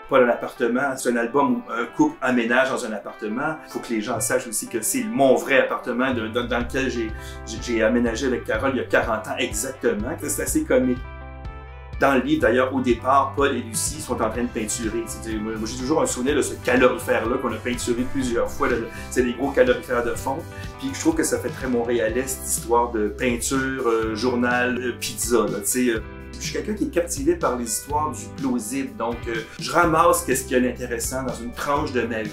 pas dans l'appartement. C'est un album où un couple emménage dans un appartement. Il faut que les gens sachent aussi que c'est mon vrai appartement dans lequel j'ai aménagé avec Carole il y a 40 ans exactement. C'est assez comique. Dans le livre, d'ailleurs, au départ, Paul et Lucie sont en train de peinturer. Moi, j'ai toujours un souvenir de ce calorifère-là qu'on a peinturé plusieurs fois. C'est des gros calorifères de fond. Puis je trouve que ça fait très montréalais, cette histoire de peinture, journal, pizza. Je suis quelqu'un qui est captivé par les histoires du plausible. Donc, je ramasse ce qu'il y a d'intéressant dans une tranche de ma vie,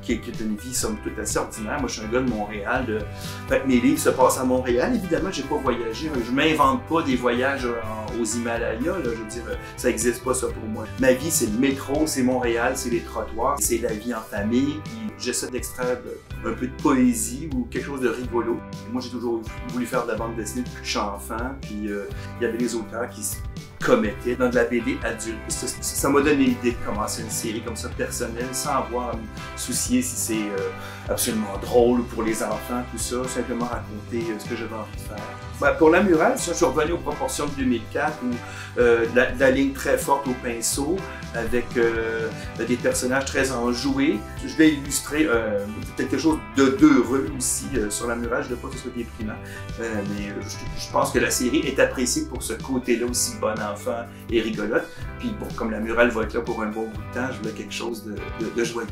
qui est une vie, somme toute, assez ordinaire. Moi, je suis un gars de Montréal. Fait, mes livres se passent à Montréal. Évidemment, j'ai pas voyagé. Je m'invente pas des voyages aux Himalayas. Je veux dire, ça n'existe pas, ça, pour moi. Ma vie, c'est le métro, c'est Montréal, c'est les trottoirs, c'est la vie en famille. Puis j'essaie d'extraire un peu de poésie ou quelque chose de rigolo. Moi, j'ai toujours voulu faire de la bande dessinée depuis que je suis enfant. Puis il y avait des auteurs qui se commettaient dans de la BD adulte. Ça m'a donné l'idée de commencer une série comme ça, personnelle, sans avoir à me soucier si c'est absolument drôle pour les enfants, tout ça. Simplement raconter ce que j'avais envie de faire. Pour La Murale, je suis revenu aux proportions de 2004 où la ligne très forte au pinceau avec des personnages très enjoués. Je vais illustrer quelque chose d'heureux aussi sur La Murale. Je ne veux pas que ce soit déprimant, mais je pense que la série est appréciée pour ce côté-là aussi bon enfant et rigolote. Puis bon, comme La Murale va être là pour un bon bout de temps, je voulais quelque chose de joyeux.